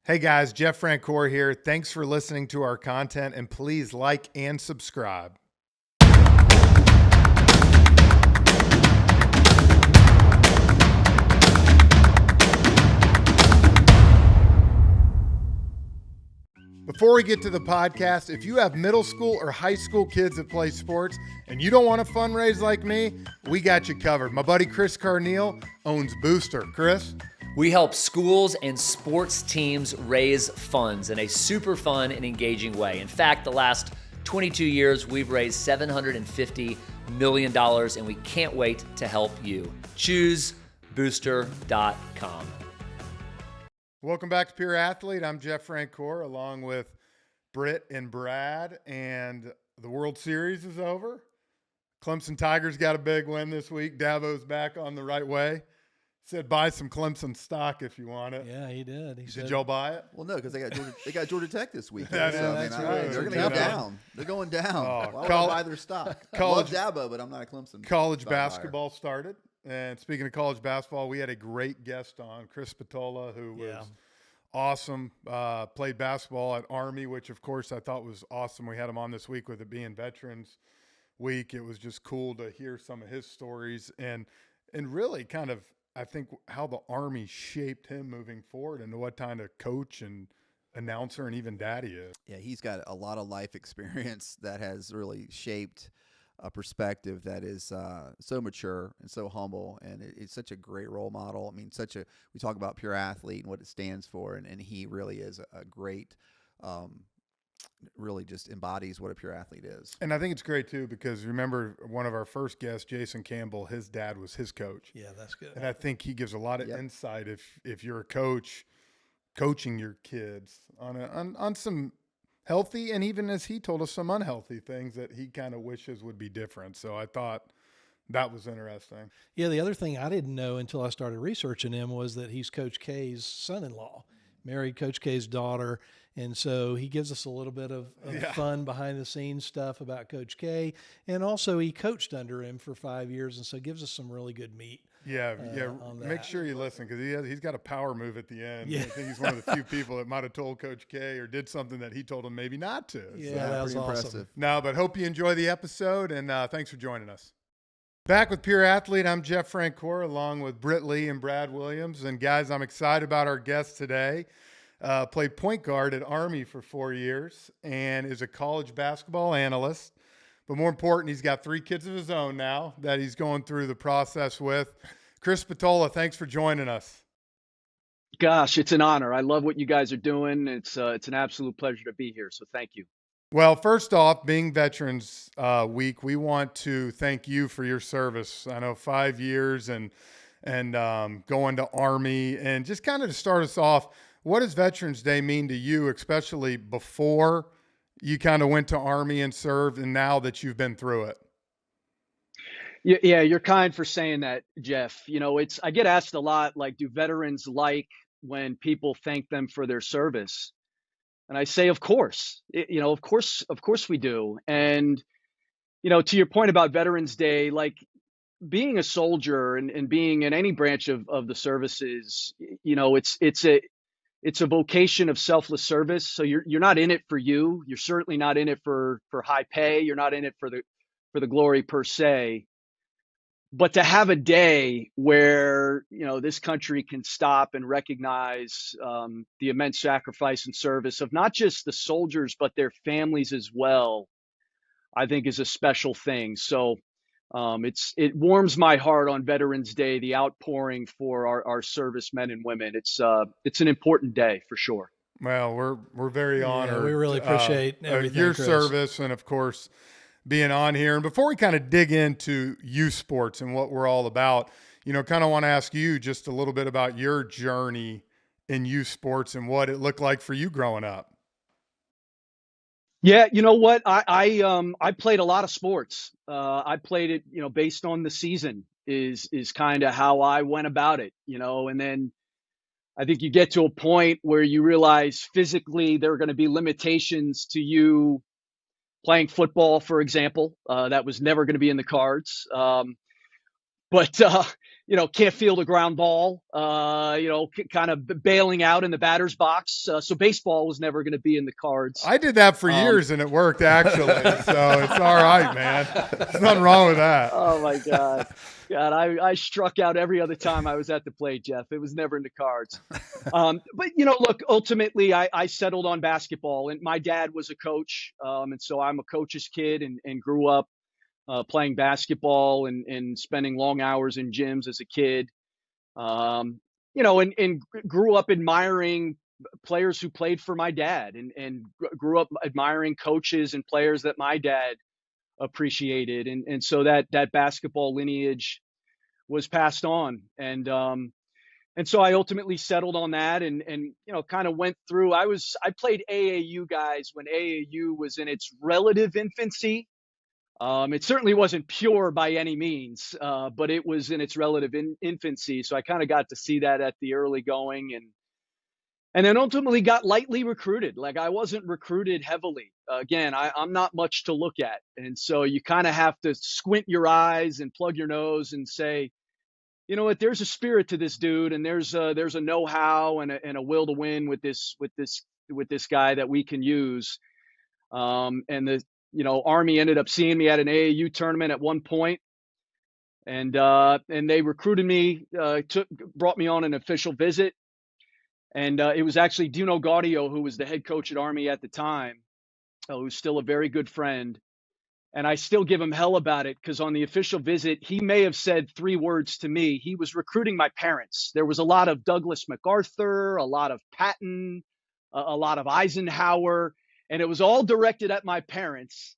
Hey guys, Jeff Francoeur here. Thanks for listening to our content, and please like and subscribe. Before we get to the podcast, if you have middle school or high school kids that play sports and you don't want to fundraise like me, we got you covered. My buddy Chris Carneal owns Booster. Chris? We help schools and sports teams raise funds in a super fun and engaging way. In fact, the last 22 years, we've raised $750 million, and we can't wait to help you. Choose booster.com. Welcome back to Pure Athlete. I'm Jeff Francoeur along with Britt and Brad, and the World Series is over. Clemson Tigers got a big win this week. Dabo's back on the right way. Said buy some Clemson stock if you want it. Yeah, he did. Did y'all buy it? Well, no, because they got Georgia Tech this week. Yeah, So, that's right. they're going to go down. They're going down. Oh, Why would I buy their stock? I love college- Dabo, but I'm not a Clemson. College stock buyer. basketball started. And speaking of college basketball, we had a great guest on, Chris Spatola, who was awesome. Played basketball at Army, which, of course, I thought was awesome. We had him on this week with it being Veterans Week. It was just cool to hear some of his stories and really kind of, I think, how the Army shaped him moving forward and what kind of coach and announcer and even dad he is. Yeah, he's got a lot of life experience that has really shaped a perspective that is so mature and so humble, and it's such a great role model. I mean, we talk about Pure Athlete and what it stands for, and he really is a great really just embodies what a pure athlete is. And I think it's great, too, because remember one of our first guests, Jason Campbell, his dad was his coach. Yeah, that's good. And I think he gives a lot of insight if you're a coach coaching your kids on some healthy and even, as he told us, some unhealthy things that he kind of wishes would be different. So I thought that was interesting. Yeah, the other thing I didn't know until I started researching him was that he's Coach K's son-in-law, married Coach K's daughter. And so he gives us a little bit of fun behind-the-scenes stuff about Coach K. And also he coached under him for 5 years, and so gives us some really good meat. On that. Make sure you listen, because he's got a power move at the end. Yeah. I think he's one of the few people that might have told Coach K or did something that he told him maybe not to. Yeah, so, that was pretty awesome. impressive. No, but hope you enjoy the episode, and thanks for joining us. Back with Pure Athlete, I'm Jeff Francoeur along with Britt Lee and Brad Williams. And guys, I'm excited about our guest today. Played point guard at Army for 4 years and is a college basketball analyst. But more important, he's got 3 kids of his own now that he's going through the process with. Chris Spatola, thanks for joining us. Gosh, it's an honor. I love what you guys are doing. It's an absolute pleasure to be here. So thank you. Well, first off, being Veterans Week, we want to thank you for your service. I know 5 years and going to Army, and just kind of to start us off, what does Veterans Day mean to you, especially before you kind of went to Army and served, and now that you've been through it? Yeah, you're kind for saying that, Jeff. You know, I get asked a lot, like, do veterans like when people thank them for their service? And I say, of course. Of course we do. And, to your point about Veterans Day, like being a soldier and being in any branch of the services, it's a vocation of selfless service. So you're not in it for you. You're certainly not in it for high pay. You're not in it for the glory per se. But to have a day where, this country can stop and recognize the immense sacrifice and service of not just the soldiers, but their families as well, I think is a special thing. So it warms my heart on Veterans Day, the outpouring for our servicemen and women. It's an important day for sure. Well, we're very honored. We really appreciate everything, your Chris. service, and of course being on here. And before we kind of dig into youth sports and what we're all about, kind of want to ask you just a little bit about your journey in youth sports and what it looked like for you growing up. Yeah, you know what? I played a lot of sports. I played it, based on the season is kind of how I went about it, and then I think you get to a point where you realize physically there are going to be limitations to you playing football, for example. That was never going to be in the cards. but can't field a ground ball, kind of bailing out in the batter's box. So baseball was never going to be in the cards. I did that for years and it worked actually. So it's all right, man. There's nothing wrong with that. Oh my God. God, I struck out every other time I was at the plate, Jeff. It was never in the cards. But look, ultimately I settled on basketball, and my dad was a coach. And so I'm a coach's kid and grew up playing basketball and spending long hours in gyms as a kid. And grew up admiring players who played for my dad, and grew up admiring coaches and players that my dad appreciated. And so that basketball lineage was passed on. And so I ultimately settled on that and kind of went through. I played AAU, guys, when AAU was in its relative infancy. It certainly wasn't pure by any means, but it was in its relative infancy. So I kind of got to see that at the early going, and then ultimately got lightly recruited. Like, I wasn't recruited heavily. Again, I'm not much to look at. And so you kind of have to squint your eyes and plug your nose and say, you know what, there's a spirit to this dude, and there's a know-how and a will to win with this guy that we can use. And the Army ended up seeing me at an AAU tournament at one point, and they recruited me, brought me on an official visit. And it was actually Dino Gaudio, who was the head coach at Army at the time, who's still a very good friend. And I still give him hell about it, because on the official visit, he may have said 3 words to me. He was recruiting my parents. There was a lot of Douglas MacArthur, a lot of Patton, a lot of Eisenhower, and it was all directed at my parents.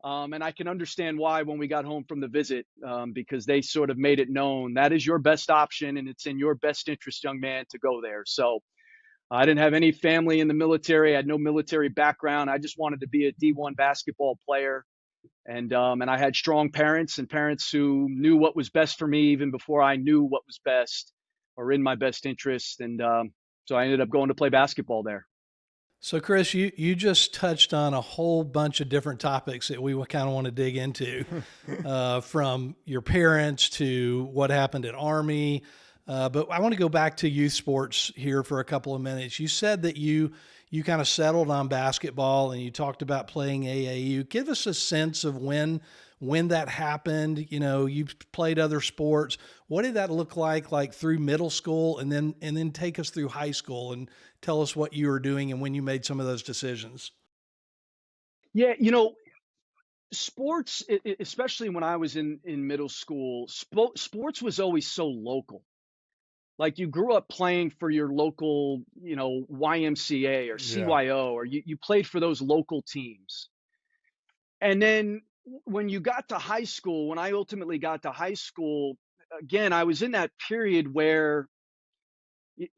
And I can understand why when we got home from the visit, because they sort of made it known that is your best option, and it's in your best interest, young man, to go there. So I didn't have any family in the military. I had no military background. I just wanted to be a D1 basketball player. And I had strong parents, and parents who knew what was best for me even before I knew what was best or in my best interest. And so I ended up going to play basketball there. So, Chris, you just touched on a whole bunch of different topics that we kind of want to dig into, from your parents to what happened at Army. But I want to go back to youth sports here for a couple of minutes. You said that you kind of settled on basketball, and you talked about playing AAU. Give us a sense of when that happened. You played other sports. What did that look like through middle school, and then take us through high school and tell us what you were doing and when you made some of those decisions. Yeah, sports, especially when I was in middle school, sports was always so local. Like, you grew up playing for your local, YMCA or CYO, or you played for those local teams. And then when you got to high school, when I ultimately got to high school, again, I was in that period where,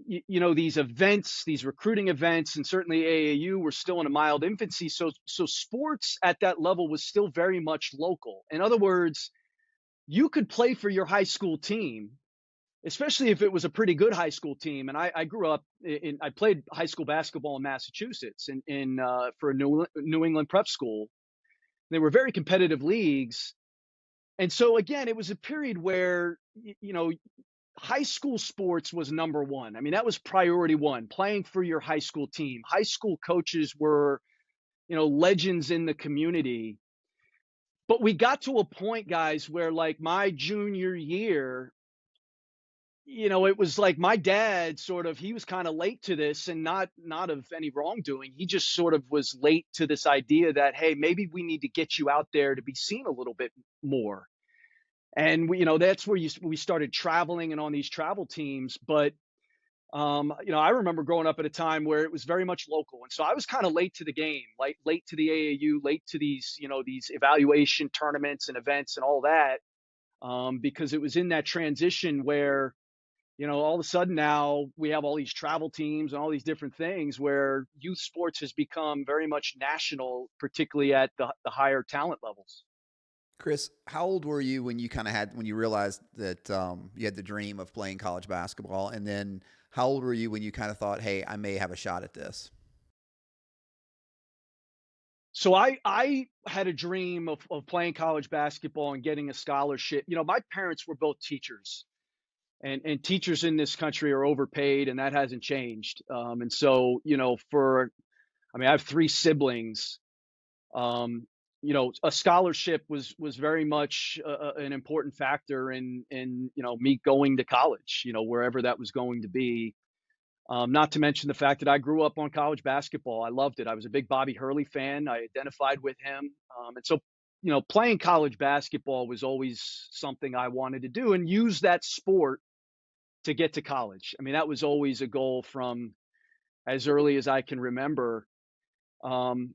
these events, these recruiting events, and certainly AAU were still in a mild infancy. So sports at that level was still very much local. In other words, you could play for your high school team, especially if it was a pretty good high school team. And I grew up I played high school basketball in Massachusetts for a New England prep school. They were very competitive leagues. And so again, it was a period where, high school sports was number one. I mean, that was priority one, playing for your high school team. High school coaches were, legends in the community. But we got to a point, guys, where, like, my junior year, it was like my dad he was kind of late to this, and not of any wrongdoing. He just sort of was late to this idea that, hey, maybe we need to get you out there to be seen a little bit more. And that's where we started traveling and on these travel teams. But, I remember growing up at a time where it was very much local. And so I was kind of late to the game, like late to the AAU, late to these evaluation tournaments and events and all that, because it was in that transition where, all of a sudden now we have all these travel teams and all these different things where youth sports has become very much national, particularly at the higher talent levels. Chris, how old were you when you realized that you had the dream of playing college basketball? And then how old were you when you kind of thought, hey, I may have a shot at this? So I had a dream of playing college basketball and getting a scholarship. You know, my parents were both teachers, and teachers in this country are overpaid, and that hasn't changed. And so, you know, I mean, I have three siblings. Um, you know, a scholarship was very much an important factor in you know, me going to college. You know, wherever that was going to be. Not to mention the fact that I grew up on college basketball. I loved it. I was a big Bobby Hurley fan. I identified with him. And so, you know, playing college basketball was always something I wanted to do and use that sport to get to college. I mean, that was always a goal from as early as I can remember. Um,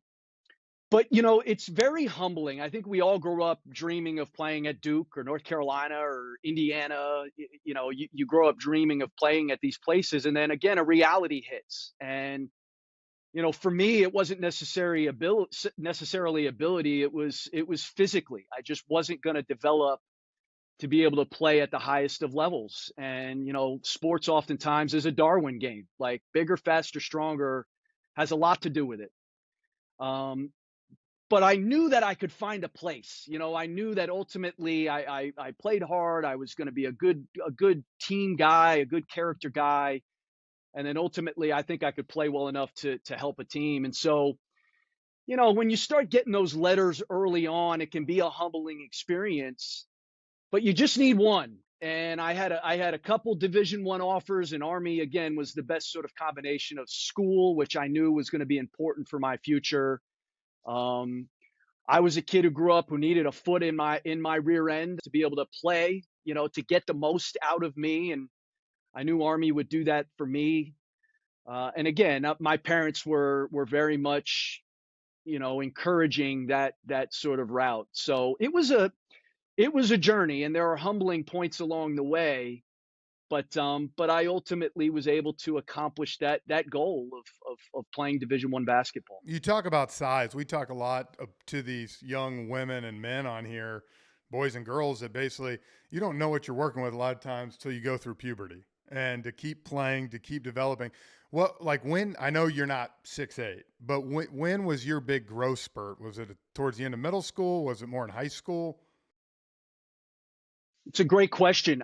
but you know, it's very humbling. I think we all grew up dreaming of playing at Duke or North Carolina or Indiana. You know, you grow up dreaming of playing at these places, and then again, a reality hits. And you know, for me, it wasn't necessarily ability. It was physically. I just wasn't going to develop to be able to play at the highest of levels. And you know, sports oftentimes is a Darwin game. Like bigger, faster, stronger has a lot to do with it. Um, but I knew that I could find a place. You know, I knew that ultimately I played hard. I was going to be a good team guy, a good character guy, and then ultimately I think I could play well enough to help a team. And so, you know, when you start getting those letters early on, it can be a humbling experience, but you just need one. And I had a couple Division I offers, and Army again was the best sort of combination of school, which I knew was going to be important for my future. Um, I was a kid who grew up who needed a foot in my rear end to be able to play, you know, to get the most out of me, and I knew Army would do that for me. And again, my parents were very much, you know, encouraging that sort of route. So it was a journey, and there are humbling points along the way. But I ultimately was able to accomplish that goal of playing Division I basketball. You talk about size. We talk a lot to these young women and men on here, boys and girls, that basically you don't know what you're working with a lot of times till you go through puberty. And to keep playing, to keep developing. What, like when, I know you're not 6'8", but when was your big growth spurt? Was it towards the end of middle school? Was it more in high school? It's a great question.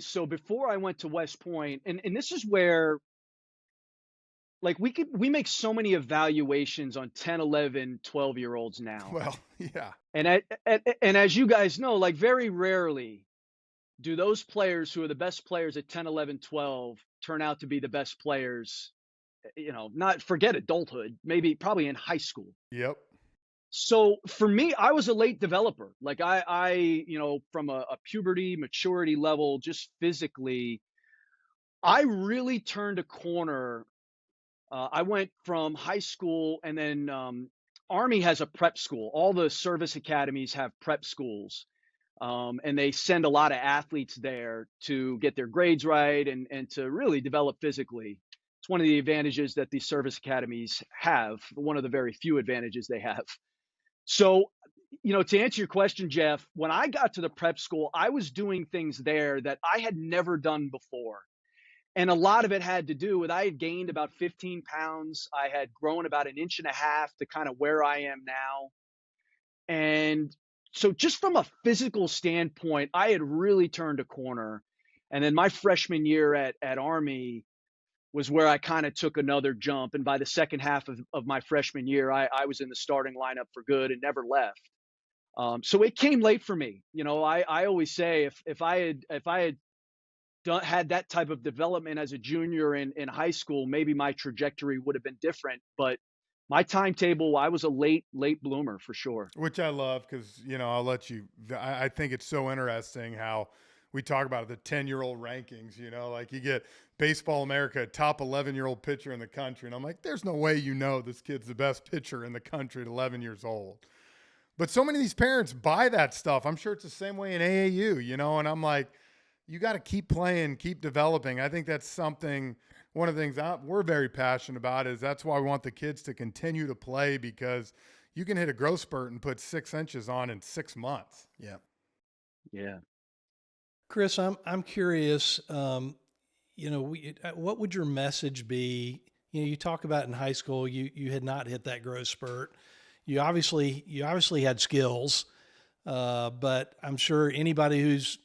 So before I went to West Point, and this is where, like, we make so many evaluations on 10, 11, 12-year-olds now. Well, yeah. And as you guys know, like, very rarely do those players who are the best players at 10, 11, 12 turn out to be the best players, you know, not forget adulthood, probably in high school. Yep. So for me, I was a late developer. Like you know, from a puberty maturity level, just physically, I really turned a corner. I went from high school, and then Army has a prep school. All the service academies have prep schools, and they send a lot of athletes there to get their grades right and to really develop physically. It's one of the advantages that these service academies have. One of the very few advantages they have. So, you know, to answer your question, Jeff, when I got to the prep school, I was doing things there that I had never done before. And a lot of it had to do with I had gained about 15 pounds. I had grown about an inch and a half to kind of where I am now. And so just from a physical standpoint, I had really turned a corner. And then my freshman year at Army was where I kind of took another jump. And by the second half of my freshman year, I was in the starting lineup for good and never left. So it came late for me. You know, I always say if I had had that type of development as a junior in high school, maybe my trajectory would have been different. But my timetable, I was a late bloomer for sure. Which I love because, you know, I'll let you – I think it's so interesting how we talk about the 10-year-old rankings, you know, like you get Baseball America, top 11-year-old pitcher in the country. And I'm like, there's no way you know this kid's the best pitcher in the country at 11 years old. But so many of these parents buy that stuff. I'm sure it's the same way in AAU, you know, and I'm like, you got to keep playing, keep developing. I think that's something – one of the things we're very passionate about is that's why we want the kids to continue to play because you can hit a growth spurt and put 6 inches on in 6 months. Yeah. Yeah. Chris, I'm curious, you know, what would your message be? You know, you talk about in high school, you had not hit that growth spurt. you obviously had skills, but I'm sure anybody who's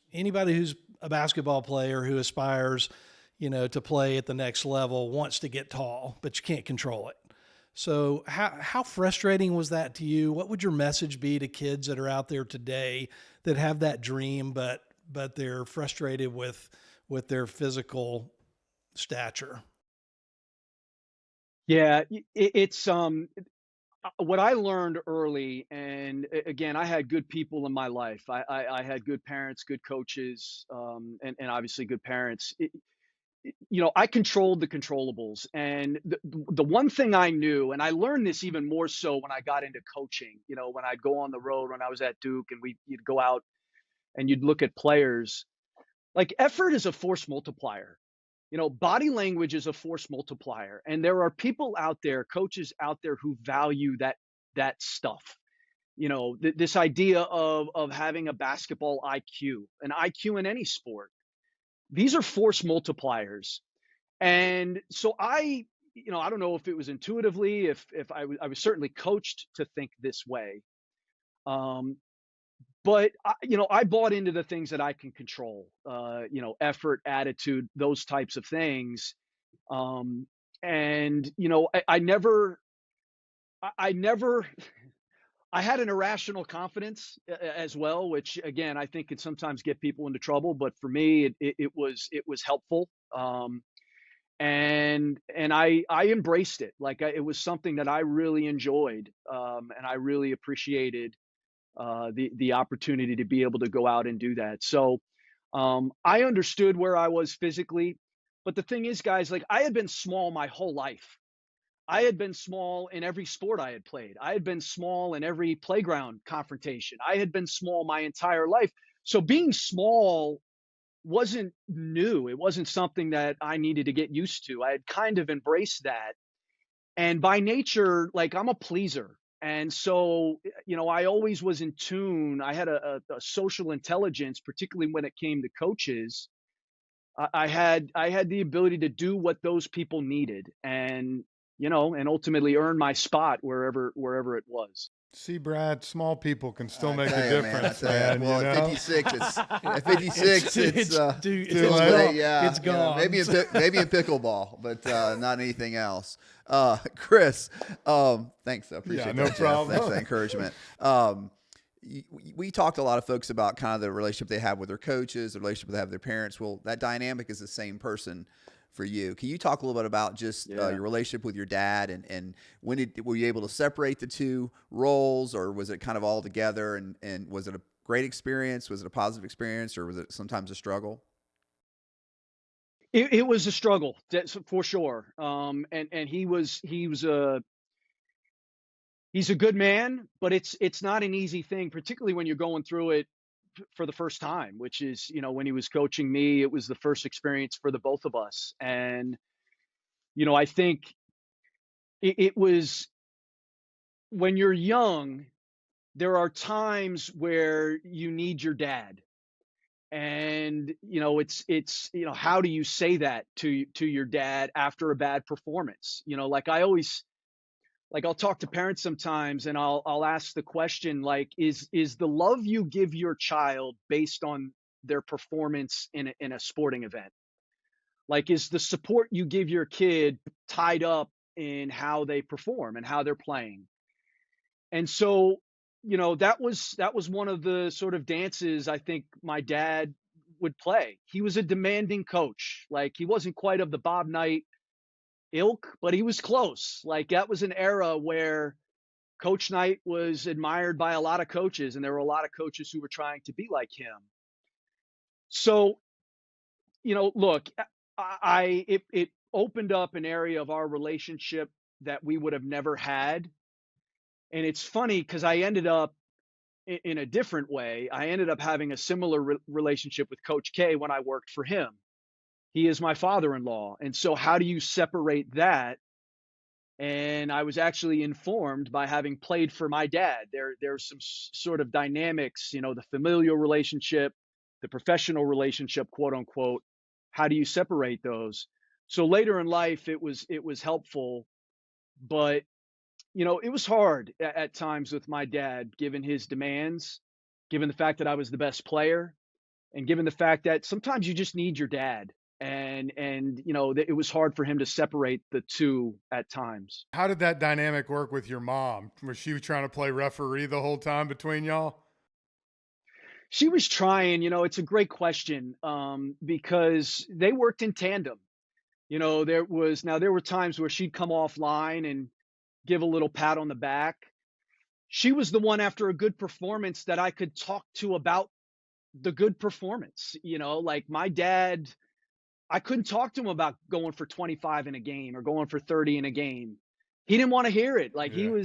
a basketball player who aspires, to play at the next level wants to get tall, but you can't control it. So how frustrating was that to you? What would your message be to kids that are out there today that have that dream, but they're frustrated with their physical stature? Yeah, it's what I learned early, and again, I had good people in my life. I had good parents, good coaches, and obviously good parents. I controlled the controllables. And the one thing I knew, and I learned this even more so when I got into coaching, when I'd go on the road when I was at Duke and you'd go out and you'd look at players, like effort is a force multiplier. Body language is a force multiplier. And there are people out there, coaches out there who value that stuff. This idea of having a basketball IQ, an IQ in any sport. These are force multipliers. And so I don't know if it was intuitively, if I was certainly coached to think this way. But I bought into the things that I can control, effort, attitude, those types of things. And I never, I had an irrational confidence as well, which again, I think could sometimes get people into trouble. But for me, it was helpful. And I embraced it. Like it was something that I really enjoyed. And I really appreciated the opportunity to be able to go out and do that. So I understood where I was physically, but the thing is, guys, like I had been small my whole life. I had been small in every sport I had played. I had been small in every playground confrontation. I had been small my entire life. So being small wasn't new. It wasn't something that I needed to get used to. I had kind of embraced that. And by nature, like I'm a pleaser. And so, I always was in tune. I had a social intelligence, particularly when it came to coaches. I had the ability to do what those people needed and ultimately earn my spot wherever it was. See, Brad, small people can still make tell a you, difference, man. Well, at 56, at 56, it's gone. maybe in pickleball, but not anything else. Chris, thanks. I appreciate that. No problem. Thanks for that encouragement. We talked to a lot of folks about kind of the relationship they have with their coaches, the relationship they have with their parents. Well, that dynamic is the same person for you. Can you talk a little bit about just your relationship with your dad and were you able to separate the two roles, or was it kind of all together, and was it a great experience? Was it a positive experience, or was it sometimes a struggle? It was a struggle, that's for sure. And he's a good man, but it's not an easy thing, particularly when you're going through it for the first time, which is, when he was coaching me, it was the first experience for the both of us. And, I think it was when you're young, there are times where you need your dad. And, it's, how do you say that to your dad after a bad performance? Like I'll talk to parents sometimes and I'll ask the question, like, is the love you give your child based on their performance in a sporting event? Like, is the support you give your kid tied up in how they perform and how they're playing? And so, that was one of the sort of dances I think my dad would play. He was a demanding coach. Like he wasn't quite of the Bob Knight ilk, but he was close. Like that was an era where Coach Knight was admired by a lot of coaches, and there were a lot of coaches who were trying to be like him. So, look, it opened up an area of our relationship that we would have never had. And it's funny because I ended up in a different way. I ended up having a similar relationship with Coach K when I worked for him. He is my father-in-law. And so how do you separate that? And I was actually informed by having played for my dad. There's some sort of dynamics, the familial relationship, the professional relationship, quote unquote. How do you separate those? So later in life, it was helpful, but it was hard at times with my dad, given his demands, given the fact that I was the best player, and given the fact that sometimes you just need your dad. And it was hard for him to separate the two at times. How did that dynamic work with your mom? Was she trying to play referee the whole time between y'all? She was trying. It's a great question, because they worked in tandem. There were times where she'd come offline and give a little pat on the back. She was the one after a good performance that I could talk to about the good performance. Like my dad, I couldn't talk to him about going for 25 in a game or going for 30 in a game. He didn't want to hear it. Like Yeah.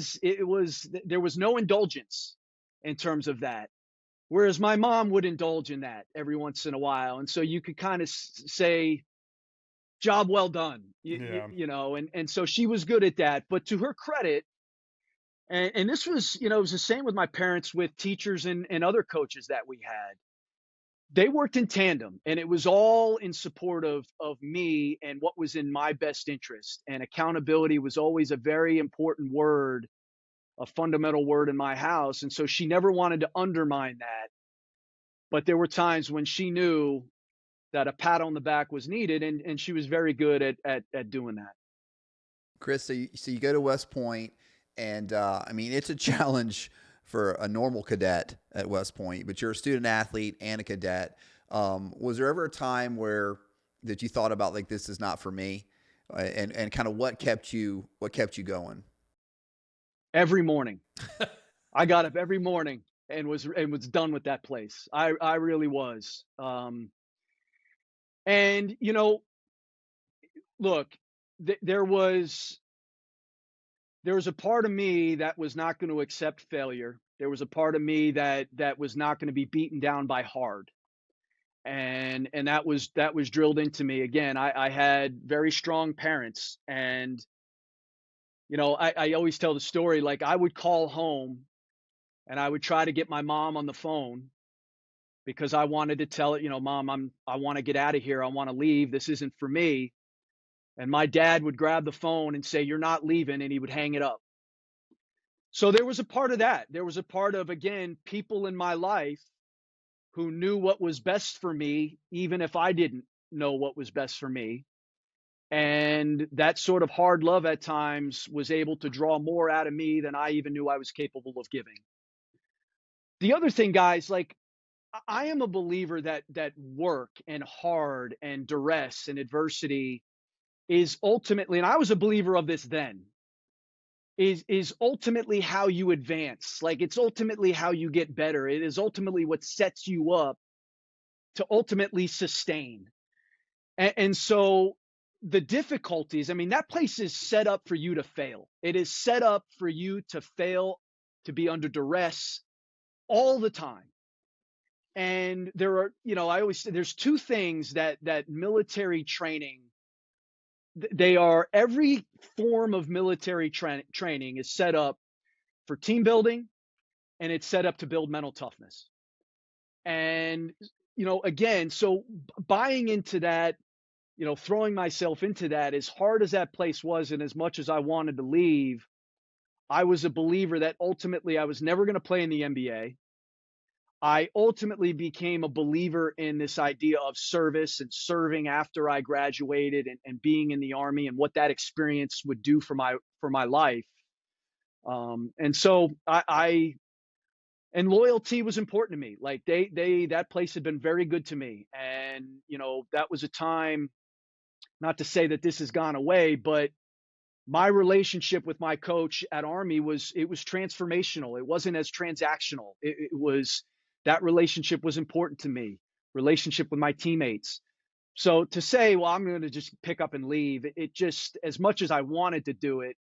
there was no indulgence in terms of that. Whereas my mom would indulge in that every once in a while. And so you could kind of say, job well done, Yeah. and so she was good at that. But to her credit, and this was, it was the same with my parents, with teachers and other coaches that we had. They worked in tandem, and it was all in support of me and what was in my best interest. And accountability was always a very important word, a fundamental word in my house. And so she never wanted to undermine that. But there were times when she knew that a pat on the back was needed, and she was very good at doing that. Chris, so you go to West Point, and I mean, it's a challenge for a normal cadet at West Point, but you're a student athlete and a cadet. Was there ever a time that you thought about, like, this is not for me, and kind of what kept you going? Every morning, I got up every morning and was done with that place. I really was. And look, there was a part of me that was not going to accept failure. There was a part of me that was not going to be beaten down by hard. And that was drilled into me. Again, I had very strong parents, and I always tell the story, like I would call home and I would try to get my mom on the phone because I wanted to tell it, Mom, I want to get out of here. I want to leave. This isn't for me. And my dad would grab the phone and say, "You're not leaving," and he would hang it up. So there was a part of that. There was a part of, again, people in my life who knew what was best for me, even if I didn't know what was best for me. And that sort of hard love at times was able to draw more out of me than I even knew I was capable of giving. The other thing, guys, like I am a believer that work and hard and duress and adversity is ultimately, and I was a believer of this then, is ultimately how you advance. Like it's ultimately how you get better. It is ultimately what sets you up to ultimately sustain. And so the difficulties, I mean, that place is set up for you to fail. It is set up for you to fail, to be under duress all the time. And there are, I always say there's two things that military training, they are, every form of military training is set up for team building, and it's set up to build mental toughness. And, again, so buying into that, throwing myself into that, as hard as that place was, and as much as I wanted to leave, I was a believer that ultimately I was never going to play in the NBA. I ultimately became a believer in this idea of service and serving after I graduated, and being in the Army and what that experience would do for my life. And so and loyalty was important to me. Like that place had been very good to me. And, that was a time, not to say that this has gone away, but my relationship with my coach at Army was transformational. It wasn't as transactional. It was, that relationship was important to me, relationship with my teammates. So to say, well, I'm going to just pick up and leave, it just, as much as I wanted to do it,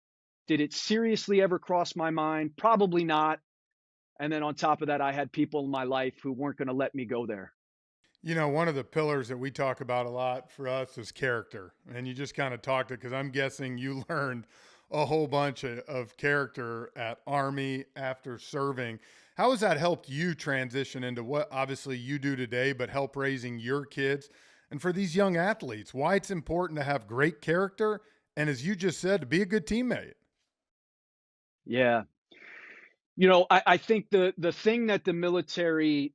did it seriously ever cross my mind? Probably not. And then on top of that, I had people in my life who weren't going to let me go there. One of the pillars that we talk about a lot for us is character. And you just kind of talked it, because I'm guessing you learned a whole bunch of character at Army after serving. How has that helped you transition into what obviously you do today, but help raising your kids? And for these young athletes, why it's important to have great character, and as you just said, to be a good teammate? Yeah. I think the thing that the military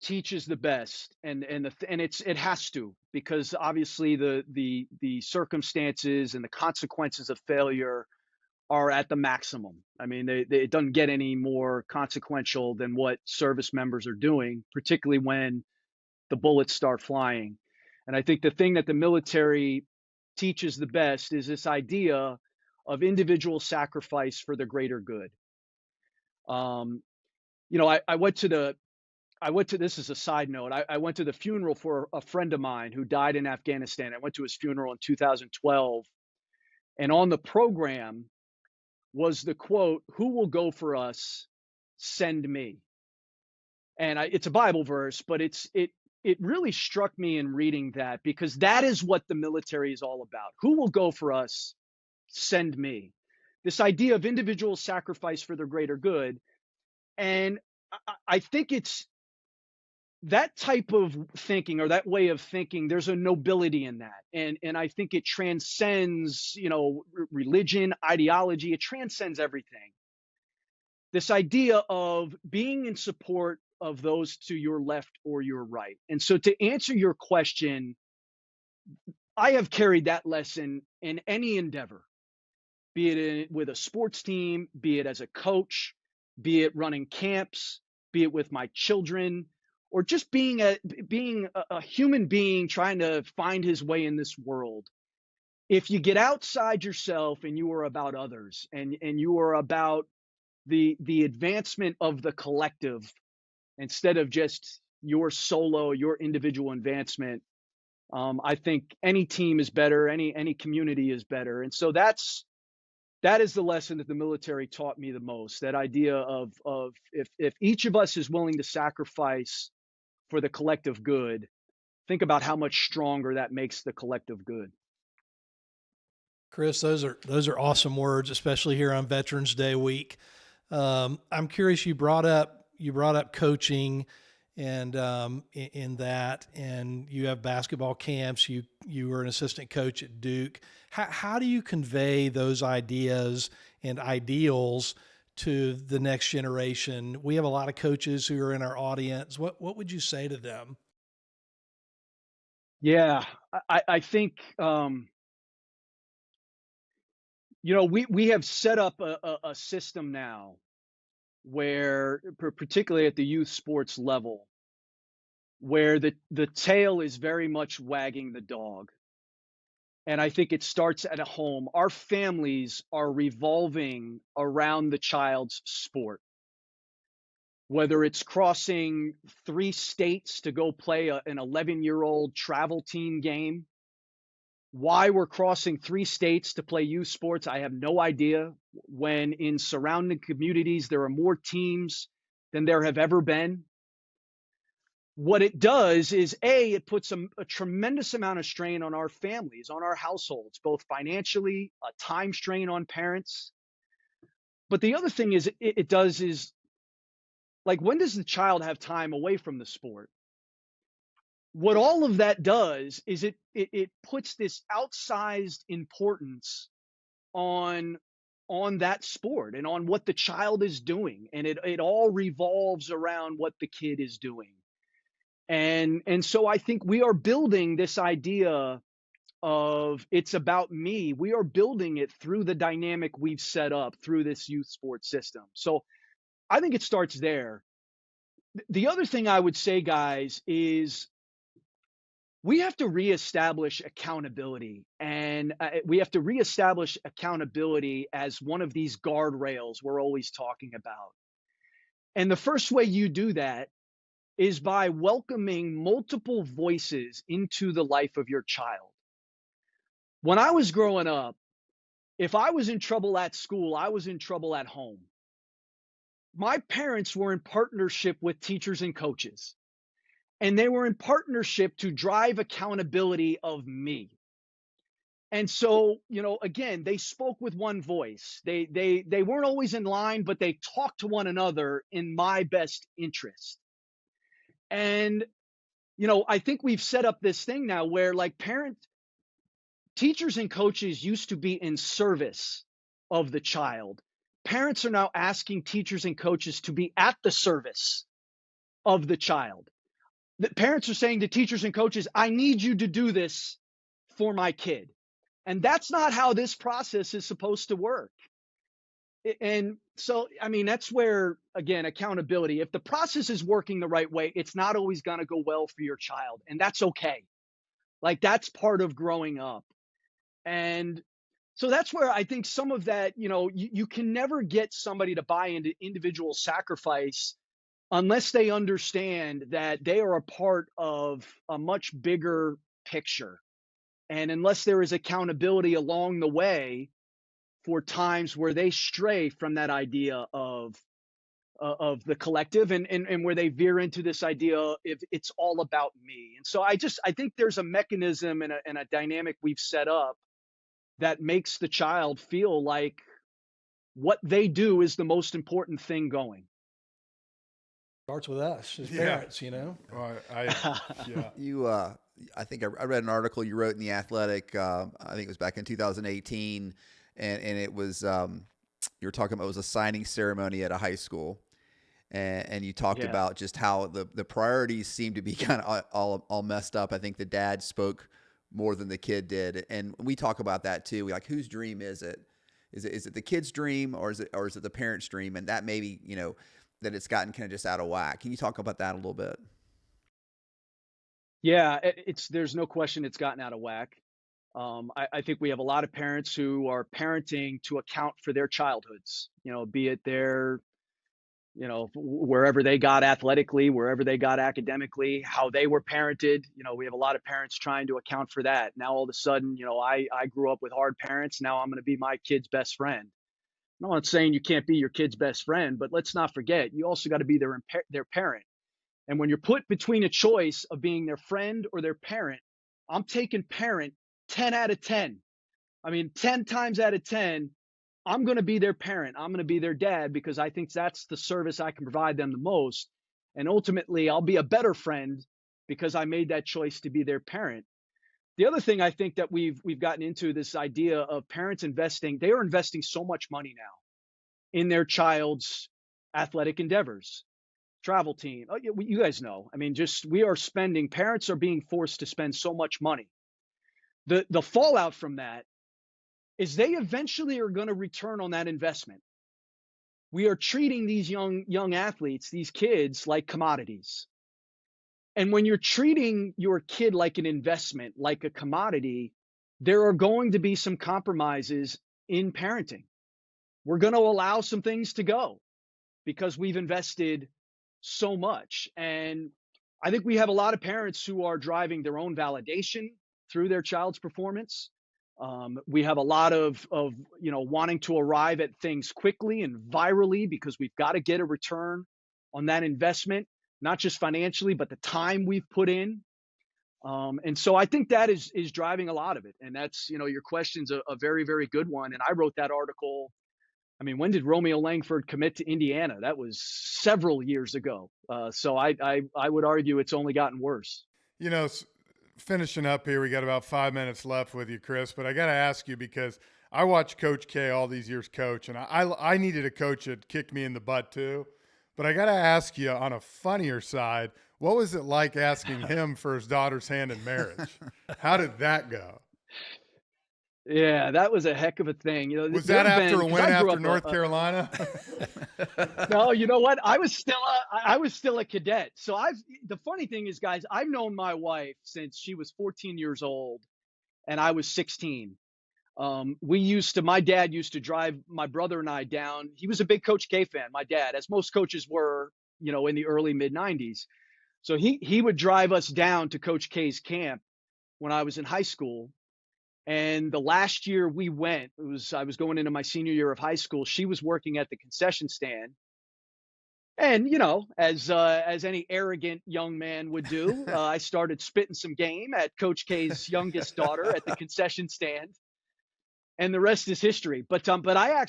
teaches the best, and it has to, because obviously the circumstances and the consequences of failure are at the maximum. I mean, it doesn't get any more consequential than what service members are doing, particularly when the bullets start flying. And I think the thing that the military teaches the best is this idea of individual sacrifice for the greater good. Um, I went to this is a side note. I went to the funeral for a friend of mine who died in Afghanistan. I went to his funeral in 2012, and on the program was the quote, "Who will go for us? Send me." And it's a Bible verse, but it really struck me in reading that, because that is what the military is all about. Who will go for us? Send me. This idea of individual sacrifice for the greater good. And I think it's that type of thinking, or that way of thinking, there's a nobility in that. And I think it transcends, religion, ideology, it transcends everything. This idea of being in support of those to your left or your right. And so, to answer your question, I have carried that lesson in any endeavor, be it with a sports team, be it as a coach, be it running camps, be it with my children, or just being a human being trying to find his way in this world. If you get outside yourself and you are about others, and you are about the advancement of the collective instead of just your solo, your individual advancement, I think any team is better, any community is better. And so that is the lesson that the military taught me the most. That idea of if each of us is willing to sacrifice for the collective good, think about how much stronger that makes the collective good. Chris, those are awesome words, especially here on Veterans Day week. I'm curious. You brought up coaching, and in that, and you have basketball camps. You were an assistant coach at Duke. How do you convey those ideas and ideals to the next generation? We have a lot of coaches who are in our audience. What would you say to them? Yeah, I think we have set up a system now where, particularly at the youth sports level, where the tail is very much wagging the dog. And I think it starts at a home. Our families are revolving around the child's sport, whether it's crossing 3 states to go play an 11-year-old travel team game. Why we're crossing 3 states to play youth sports, I have no idea. When in surrounding communities, there are more teams than there have ever been. What it does is, it puts a tremendous amount of strain on our families, on our households, both financially, a time strain on parents. But the other thing is it does is, like, when does the child have time away from the sport? What all of that does is it puts this outsized importance on that sport and on what the child is doing. And it all revolves around what the kid is doing. And so I think we are building this idea of it's about me. We are building it through the dynamic we've set up through this youth sports system. So I think it starts there. The other thing I would say, guys, is we have to reestablish accountability, and we have to reestablish accountability as one of these guardrails we're always talking about. And the first way you do that is by welcoming multiple voices into the life of your child. When I was growing up, if I was in trouble at school, I was in trouble at home. My parents were in partnership with teachers and coaches, and they were in partnership to drive accountability of me. And so, again, they spoke with one voice. They weren't always in line, but they talked to one another in my best interest. And I think we've set up this thing now where, like, teachers and coaches used to be in service of the child. parents are now asking teachers and coaches to be at the service of the child. The parents are saying to teachers and coaches, I need you to do this for my kid. And that's not how this process is supposed to work. And so, I mean, that's where, again, accountability. If the process is working the right way, it's not always going to go well for your child. And that's okay. Like, that's part of growing up. And so that's where I think some of that, you can never get somebody to buy into individual sacrifice unless they understand that they are a part of a much bigger picture. And unless there is accountability along the way for times where they stray from that idea of the collective and where they veer into this idea if it's all about me. And so I think there's a mechanism and a dynamic we've set up that makes the child feel like what they do is the most important thing going. Starts with us as parents, Well, You, I think I read an article you wrote in The Athletic. I think it was back in 2018, and it was you were talking about, it was a signing ceremony at a high school, and you talked about just how the priorities seem to be kind of all messed up. I think the dad spoke more than the kid did, and we talk about that too. We like, whose dream is it? Is it the kid's dream, or is it the parent's dream? And that maybe that it's gotten kind of just out of whack. Can you talk about that a little bit? Yeah, there's no question it's gotten out of whack. I think we have a lot of parents who are parenting to account for their childhoods, be it their, wherever they got athletically, wherever they got academically, how they were parented. We have a lot of parents trying to account for that. Now, all of a sudden, I grew up with hard parents. Now I'm going to be my kid's best friend. I'm not saying you can't be your kid's best friend, but let's not forget, you also got to be their parent. And when you're put between a choice of being their friend or their parent, I'm taking parent 10 out of 10. I mean, 10 times out of 10, I'm going to be their parent. I'm going to be their dad because I think that's the service I can provide them the most. And ultimately, I'll be a better friend because I made that choice to be their parent. The other thing I think that we've gotten into, this idea of parents investing, they are investing so much money now in their child's athletic endeavors, travel team. You guys know, I mean, parents are being forced to spend so much money. The fallout from that is they eventually are going to return on that investment. We are treating these young athletes, these kids, like commodities. And when you're treating your kid like an investment, like a commodity, there are going to be some compromises in parenting. We're going to allow some things to go because we've invested so much. And I think we have a lot of parents who are driving their own validation through their child's performance. We have a lot of wanting to arrive at things quickly and virally because we've got to get a return on that investment, not just financially, but the time we've put in. And so I think that is driving a lot of it. And that's, your question's a very, very good one. And I wrote that article. I mean, when did Romeo Langford commit to Indiana? That was several years ago. So I would argue it's only gotten worse. Finishing up here, we got about 5 minutes left with you, Chris, but I got to ask you because I watched Coach K all these years coach, and I needed a coach that kicked me in the butt too. But I got to ask you, on a funnier side, what was it like asking him for his daughter's hand in marriage? How did that go? Yeah, that was a heck of a thing. Was that after a win after North Carolina? No, you know what? I was still a cadet. So the funny thing is, guys, I've known my wife since she was 14 years old and I was 16. My dad used to drive my brother and I down. He was a big Coach K fan, my dad, as most coaches were, in the early mid 90s. So he would drive us down to Coach K's camp when I was in high school. And the last year we went, I was going into my senior year of high school. She was working at the concession stand. And, as any arrogant young man would do, I started spitting some game at Coach K's youngest daughter at the concession stand. And the rest is history. But I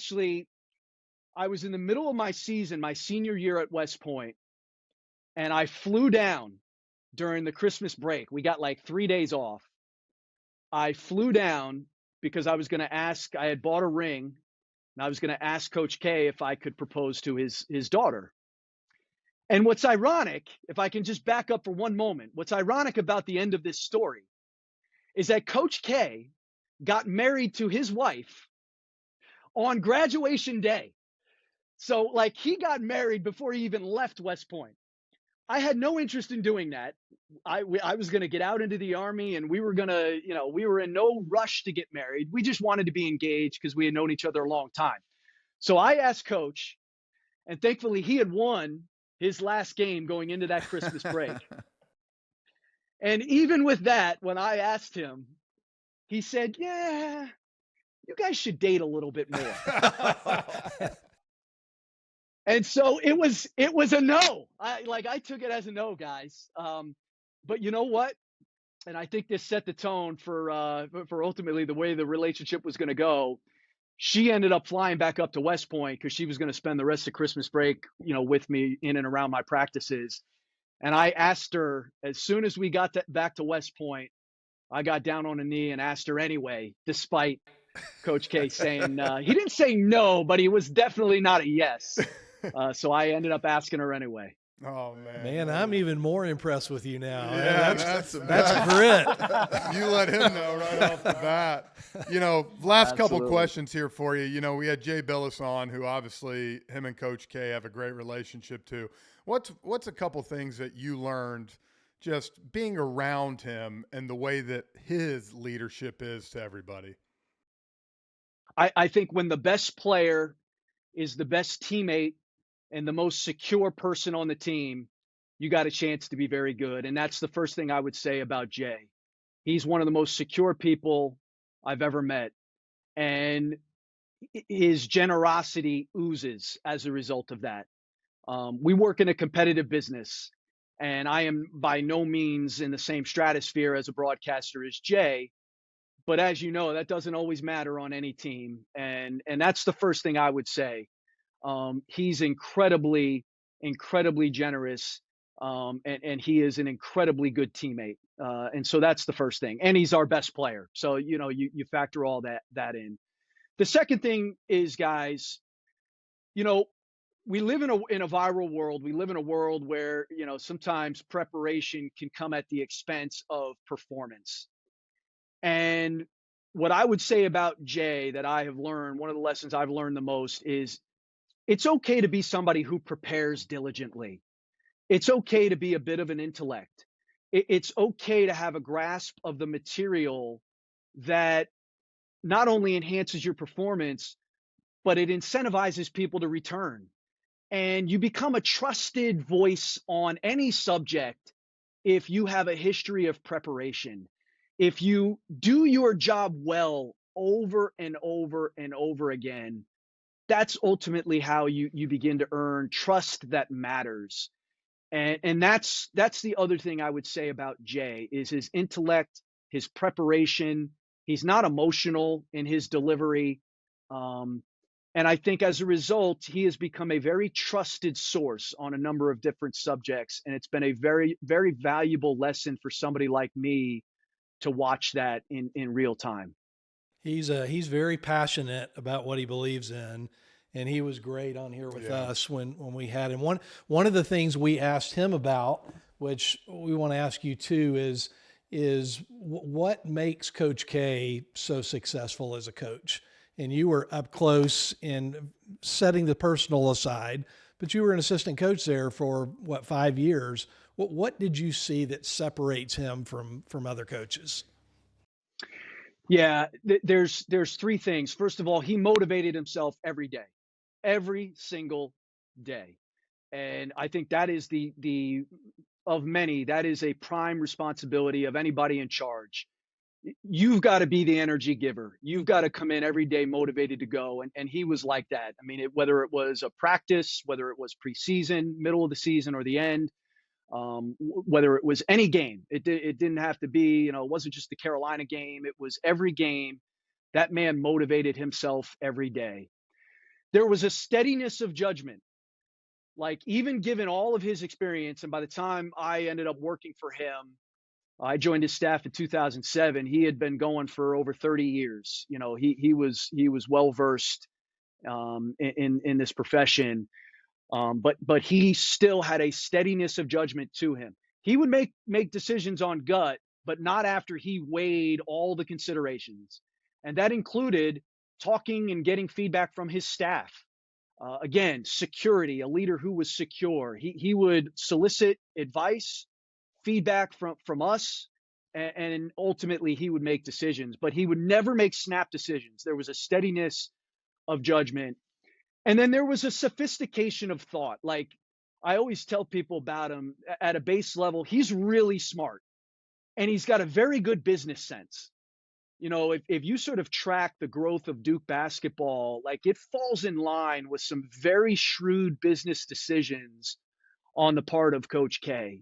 was in the middle of my season, my senior year at West Point, and I flew down during the Christmas break. We got like 3 days off. I flew down because I was going to ask, I had bought a ring And I was going to ask Coach K if I could propose to his daughter. And what's ironic, if I can just back up for one moment, what's ironic about the end of this story is that Coach K got married to his wife on graduation day. So, like, he got married before he even left West Point. I had no interest in doing that. I was going to get out into the Army, and we were going to, we were in no rush to get married. We just wanted to be engaged because we had known each other a long time. So I asked Coach, and thankfully he had won his last game going into that Christmas break. And even with that, when I asked him, he said, yeah, you guys should date a little bit more. And so it was a no. I took it as a no, guys. But you know what? And I think this set the tone for ultimately the way the relationship was going to go. She ended up flying back up to West Point because she was going to spend the rest of Christmas break, with me in and around my practices. And I asked her, as soon as we got back to West Point, I got down on a knee and asked her anyway, despite Coach K saying, he didn't say no, but he was definitely not a yes. So I ended up asking her anyway. Oh, man. Man, I'm even more impressed with you now. Yeah, that's grit. You let him know right off the bat. Last couple questions here for you. We had Jay Billis on, who obviously him and Coach K have a great relationship too. What's a couple things that you learned just being around him and the way that his leadership is to everybody? I think when the best player is the best teammate and the most secure person on the team, you got a chance to be very good. And that's the first thing I would say about Jay. He's one of the most secure people I've ever met. And his generosity oozes as a result of that. We work in a competitive business, and I am by no means in the same stratosphere as a broadcaster as Jay. But as you know, that doesn't always matter on any team. And that's the first thing I would say. He's incredibly generous, and he is an incredibly good teammate. And so that's the first thing. And he's our best player. So, you factor all that in. The second thing is, guys, we live in a viral world. We live in a world where, sometimes preparation can come at the expense of performance. And what I would say about Jay that I have learned, one of the lessons I've learned the most is, it's okay to be somebody who prepares diligently. It's okay to be a bit of an intellect. It's okay to have a grasp of the material that not only enhances your performance, but it incentivizes people to return. And you become a trusted voice on any subject if you have a history of preparation. If you do your job well over and over and over again, that's ultimately how you begin to earn trust that matters. And that's the other thing I would say about Jay is his intellect, his preparation. He's not emotional in his delivery. And I think as a result, he has become a very trusted source on a number of different subjects. And it's been a very, very valuable lesson for somebody like me to watch that in real time. He's very passionate about what he believes in, and he was great on here with us when we had him. One of the things we asked him about, which we want to ask you too, is what makes Coach K so successful as a coach? And you were up close in setting the personal aside, but you were an assistant coach there for 5 years. What did you see that separates him from other coaches? Yeah, there's three things. First of all, he motivated himself every single day. And I think that is of many, that is a prime responsibility of anybody in charge. You've got to be the energy giver. You've got to come in every day motivated to go. And he was like that. I mean, whether it was a practice, whether it was preseason, middle of the season, or the end, whether it was any game, it didn't have to be, it wasn't just the Carolina game. It was every game. That man motivated himself every day. There was a steadiness of judgment, like even given all of his experience. And by the time I ended up working for him, I joined his staff in 2007. He had been going for over 30 years. He was well-versed in this profession. But he still had a steadiness of judgment to him. He would make decisions on gut, but not after he weighed all the considerations. And that included talking and getting feedback from his staff. Again, security, a leader who was secure. He would solicit advice, feedback from us, and ultimately he would make decisions. But he would never make snap decisions. There was a steadiness of judgment. And then there was a sophistication of thought. Like I always tell people about him at a base level, he's really smart and he's got a very good business sense. You know, if you sort of track the growth of Duke basketball, like it falls in line with some very shrewd business decisions on the part of Coach K.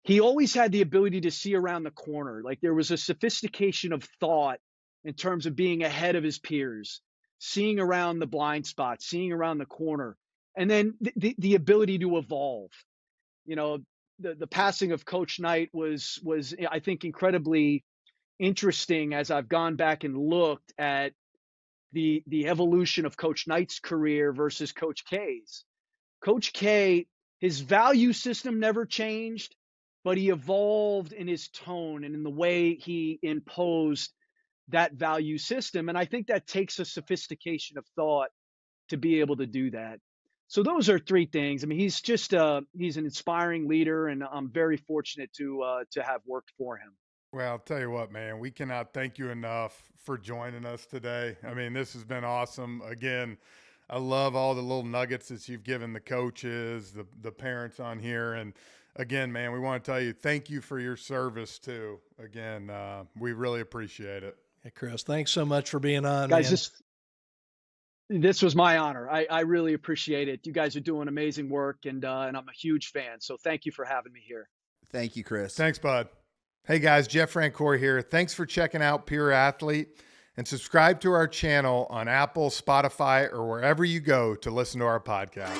He always had the ability to see around the corner. Like there was a sophistication of thought in terms of being ahead of his peers, seeing around the blind spot, seeing around the corner, and then the ability to evolve. You know, the passing of Coach Knight was I think incredibly interesting as I've gone back and looked at the evolution of Coach Knight's career versus Coach K's. Coach K, his value system never changed, but he evolved in his tone and in the way he imposed that value system. And I think that takes a sophistication of thought to be able to do that. So those are three things. I mean, he's just he's an inspiring leader, and I'm very fortunate to have worked for him. Well, I'll tell you what, man, we cannot thank you enough for joining us today. I mean, this has been awesome. Again, I love all the little nuggets that you've given the coaches, the parents on here. And again, man, we want to tell you, thank you for your service too. Again, we really appreciate it. Hey, Chris, thanks so much for being on. Guys, this was my honor. I really appreciate it. You guys are doing amazing work, and I'm a huge fan. So thank you for having me here. Thank you, Chris. Thanks, bud. Hey guys, Jeff Francoeur here. Thanks for checking out Pure Athlete, and subscribe to our channel on Apple, Spotify, or wherever you go to listen to our podcast.